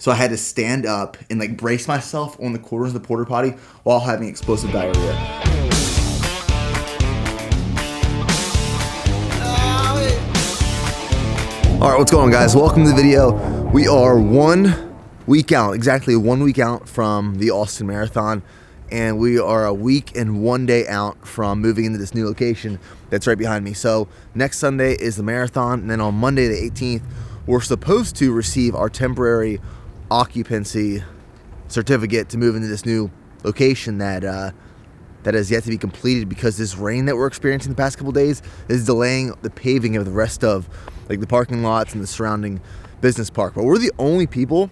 So I had to stand up and like brace myself on the corners of the porta potty while having explosive diarrhea. All right, what's going on, guys? Welcome to the video. We are 1 week out, exactly 1 week out from the Austin Marathon, and we are a week and 1 day out from moving into this new location that's right behind me. So next Sunday is the marathon, and then on Monday the 18th, we're supposed to receive our temporary occupancy certificate to move into this new location that has yet to be completed because this rain that we're experiencing the past couple days is delaying the paving of the rest of like the parking lots and the surrounding business park. But we're the only people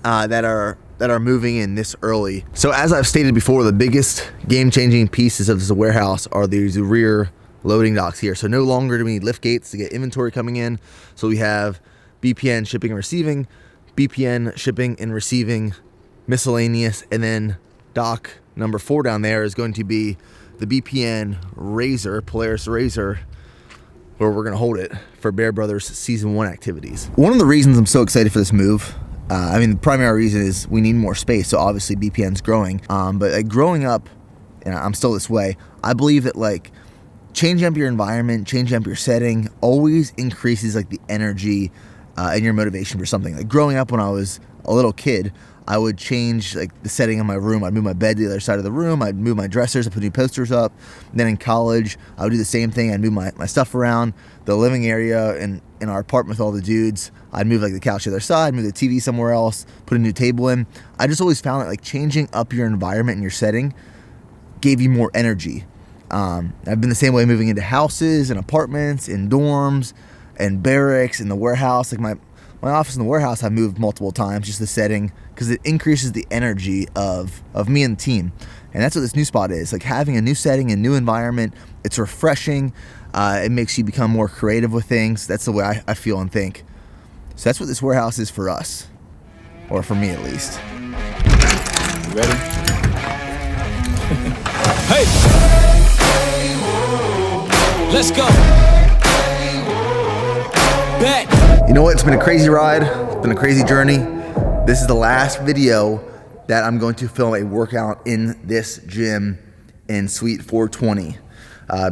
that are moving in this early. So as I've stated before, the biggest game-changing pieces of this warehouse are these rear loading docks here. So no longer do we need lift gates to get inventory coming in. So we have BPN shipping and receiving, BPN shipping and receiving, miscellaneous, and then dock number 4 down there is going to be the BPN Razor, Polaris Razor, where we're going to hold it for Bear Brothers Season 1 activities. One of the reasons I'm so excited for this move, the primary reason is we need more space, so obviously BPN's growing. But like growing up, and I'm still this way, I believe that like changing up your environment, changing up your setting always increases like the energy and your motivation for something. Like growing up when I was a little kid, I would change like the setting of my room. I'd move my bed to the other side of the room. I'd move my dressers. I'd put new posters up. Then in college, I would do the same thing. I'd move my stuff around the living area in our apartment with all the dudes. I'd move like the couch to the other side, move the TV somewhere else, put a new table in. I just always found that like changing up your environment and your setting gave you more energy. I've been the same way moving into houses and apartments, in dorms and barracks, in the warehouse. Like my office in the warehouse, I moved multiple times, just the setting, because it increases the energy of me and the team. And that's what this new spot is. Like having a new setting, a new environment, it's refreshing. It makes you become more creative with things. That's the way I feel and think. So that's what this warehouse is for us, or for me at least. You ready? Hey! Let's go! Bet! You know what? It's been a crazy ride. It's been a crazy journey. This is the last video that I'm going to film a workout in this gym in Suite 420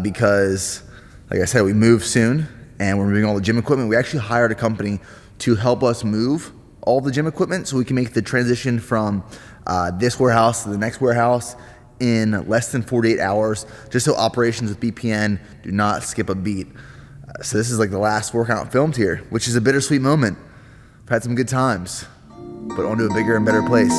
because, like I said, we move soon and we're moving all the gym equipment. We actually hired a company to help us move all the gym equipment so we can make the transition from this warehouse to the next warehouse in less than 48 hours, just so operations with BPN do not skip a beat. So this is like the last workout filmed here, which is a bittersweet moment. I've had some good times, but on to a bigger and better place.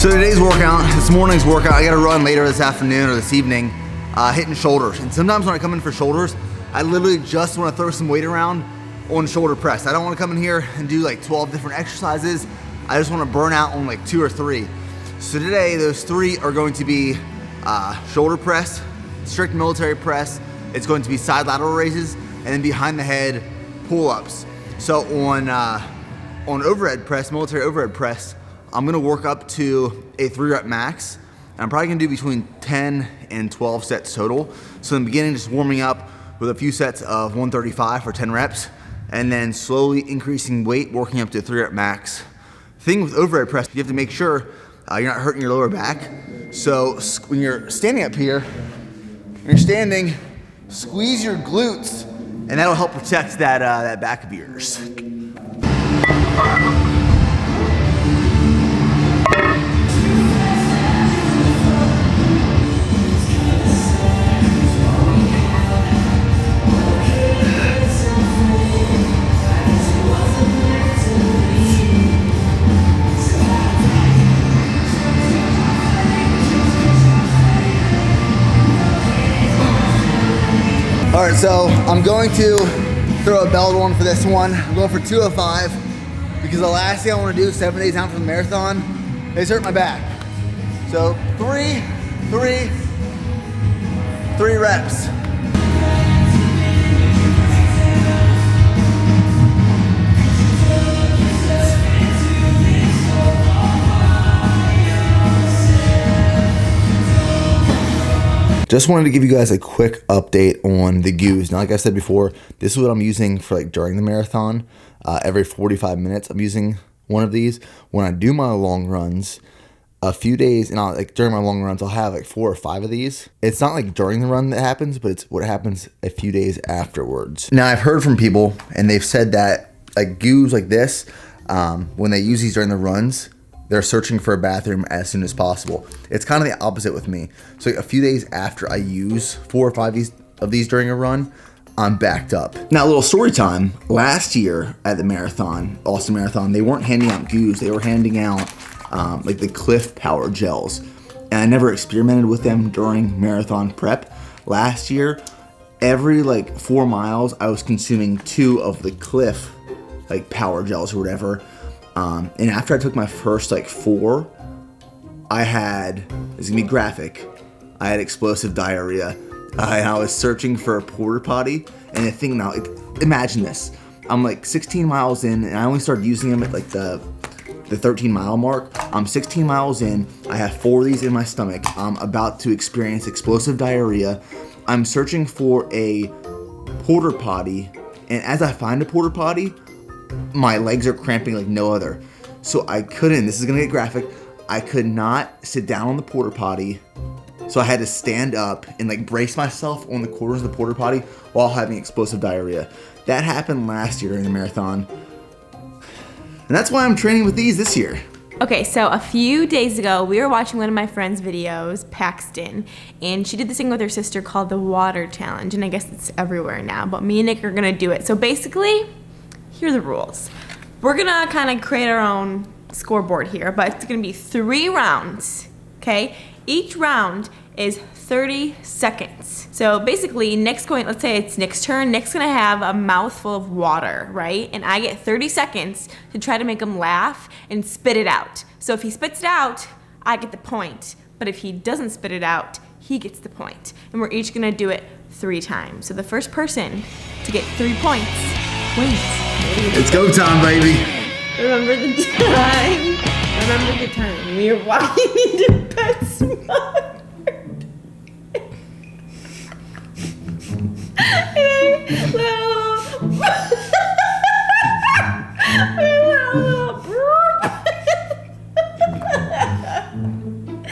So today's workout, this morning's workout, I gotta run later this afternoon or this evening, hitting shoulders. And sometimes when I come in for shoulders, I literally just wanna throw some weight around on shoulder press. I don't wanna come in here and do like 12 different exercises. I just wanna burn out on like 2 or 3. So today, those 3 are going to be shoulder press, strict military press. It's going to be side lateral raises, and then behind the head pull-ups. So on overhead press, military overhead press, I'm gonna work up to a 3-rep max. And I'm probably gonna do between 10 and 12 sets total. So in the beginning, just warming up with a few sets of 135 for 10 reps, and then slowly increasing weight, working up to a 3-rep max. Thing with overhead press, you have to make sure you're not hurting your lower back. So when you're standing up here, when you're standing, squeeze your glutes, and that'll help protect that back of yours. All right, so I'm going to throw a belt on for this one. I'm going for 205 because the last thing I want to do 7 days out from the marathon is hurt my back. So 3 reps. Just wanted to give you guys a quick update on the goos. Now, like I said before, this is what I'm using for like during the marathon. Every 45 minutes, I'm using one of these. When I do my long runs, a few days, and during my long runs, I'll have like 4 or 5 of these. It's not like during the run that happens, but it's what happens a few days afterwards. Now, I've heard from people, and they've said that like goos like this, when they use these during the runs, they're searching for a bathroom as soon as possible. It's kind of the opposite with me. So a few days after I use 4 or 5 of these during a run, I'm backed up. Now, a little story time. Last year at the marathon, Austin Marathon, they weren't handing out goos. They were handing out like the Cliff Power gels. And I never experimented with them during marathon prep. Last year, every like 4 miles, I was consuming 2 of the Cliff like power gels or whatever. And after I took my first like 4, I had, it's gonna be graphic, I had explosive diarrhea. I was searching for a porta potty, and the thing now, imagine this. I'm like 16 miles in, and I only started using them at like the 13-mile mark. I'm 16 miles in, I have 4 of these in my stomach. I'm about to experience explosive diarrhea. I'm searching for a porta potty, and as I find a porta potty, my legs are cramping like no other. So I couldn't, this is gonna get graphic, I could not sit down on the porta potty. So I had to stand up and like brace myself on the corners of the porta potty while having explosive diarrhea. That happened last year during the marathon. And that's why I'm training with these this year. Okay, so a few days ago, we were watching one of my friend's videos, Paxton, and she did this thing with her sister called the water challenge, and I guess it's everywhere now, but me and Nick are gonna do it. So basically, here are the rules. We're gonna kind of create our own scoreboard here, but it's gonna be 3 rounds, okay? Each round is 30 seconds. So basically, Nick's going, let's say it's Nick's turn, Nick's gonna have a mouthful of water, right? And I get 30 seconds to try to make him laugh and spit it out. So if he spits it out, I get the point. But if he doesn't spit it out, he gets the point. And we're each gonna do it 3 times. So the first person to get 3 points wins. It's go time, baby. Remember the time? Remember the time we were walking into PetSmart.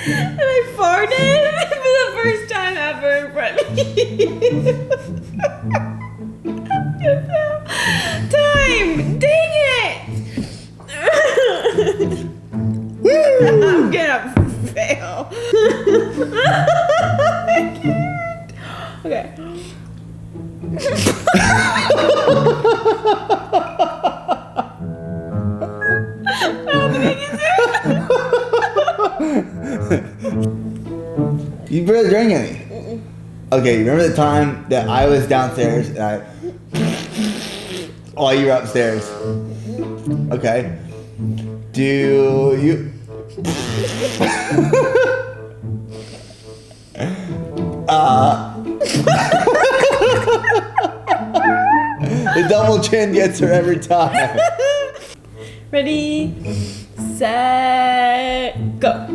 And I farted for the first time ever in front of you. Time! Dang it! I'm gonna fail. I can't. Okay. You barely drank any. Okay, you remember the time that I was downstairs and while you were upstairs? Okay. Do you? The double chin gets her every time. Ready, set, go.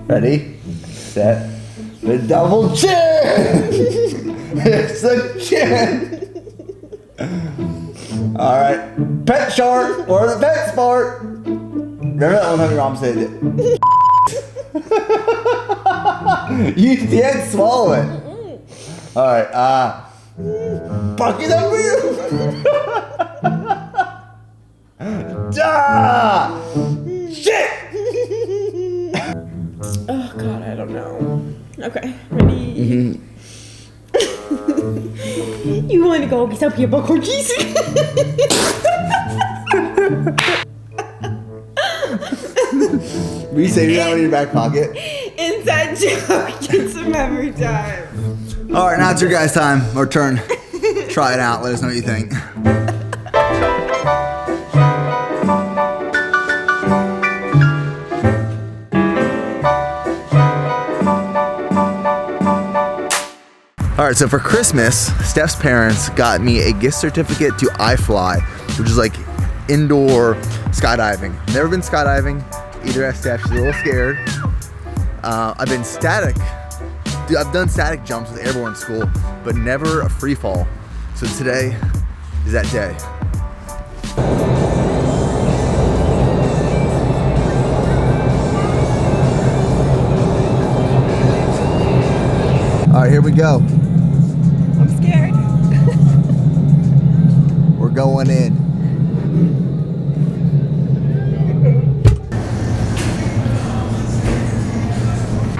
Ready, set, the double chin. It's the chin. All right, pet shark or the pet sport. Remember that one time your mom said it? You can't swallow it. All right, bucket up for you. Shit. Oh God, I don't know. Okay, ready. You want to go get some people cookies? Will you save that one in your back pocket? Inside joke gets them every time. All right, now it's your guys' time or turn. Try it out. Let us know what you think. All right, so for Christmas, Steph's parents got me a gift certificate to iFly, which is like indoor skydiving. Never been skydiving, either as Steph, she's a little scared. I've been static. Dude, I've done static jumps with airborne school, but never a free fall. So today is that day. All right, here we go. I'm scared. We're going in.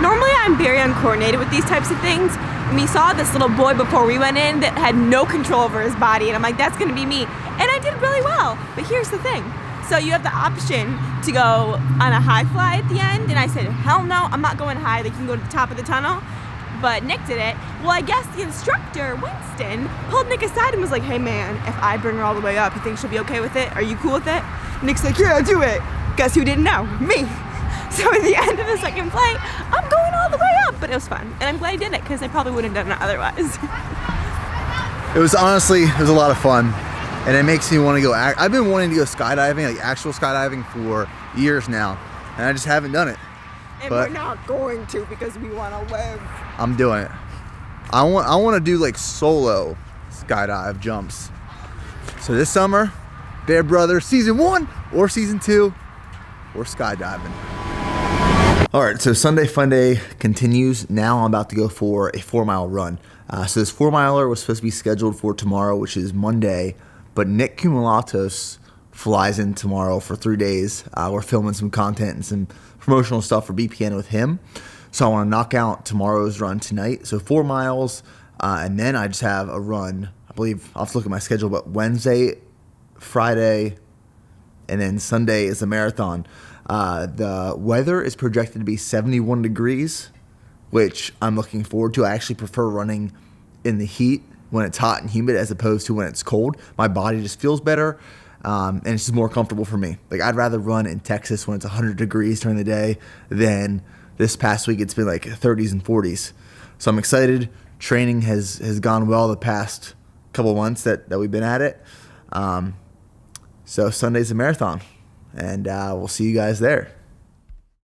Normally I'm very uncoordinated with these types of things. And we saw this little boy before we went in that had no control over his body, and I'm like, that's gonna be me. And I did really well, but here's the thing. So you have the option to go on a high fly at the end, and I said, hell no, I'm not going high. They can go to the top of the tunnel. But Nick did it. Well, I guess the instructor, Winston, pulled Nick aside and was like, hey man, if I bring her all the way up, you think she'll be okay with it? Are you cool with it? Nick's like, yeah, do it. Guess who didn't know? Me. So at the end of the second flight, I'm going all the way up, but it was fun. And I'm glad I did it, because I probably wouldn't have done it otherwise. It was a lot of fun. And it makes me want to go, I've been wanting to go skydiving, like actual skydiving for years now. And I just haven't done it. And But we're not going to, because we want to live. I'm doing it. I want to do like solo skydive jumps. So this summer, Bear Brothers season 1 or season 2, we're skydiving. All right, so Sunday Fun Day continues. Now I'm about to go for a 4-mile run. So this 4-miler was supposed to be scheduled for tomorrow, which is Monday, but Nick Cumulatos flies in tomorrow for 3 days. We're filming some content and some promotional stuff for BPN with him. So I want to knock out tomorrow's run tonight. So 4 miles, and then I just have a run. I believe I'll have to look at my schedule, but Wednesday, Friday, and then Sunday is a marathon. The weather is projected to be 71 degrees, which I'm looking forward to. I actually prefer running in the heat when it's hot and humid as opposed to when it's cold. My body just feels better, and it's just more comfortable for me. Like, I'd rather run in Texas when it's 100 degrees during the day than this past week it's been like 30s and 40s. So I'm excited. Training has gone well the past couple months that we've been at it. So Sunday's a marathon, and we'll see you guys there.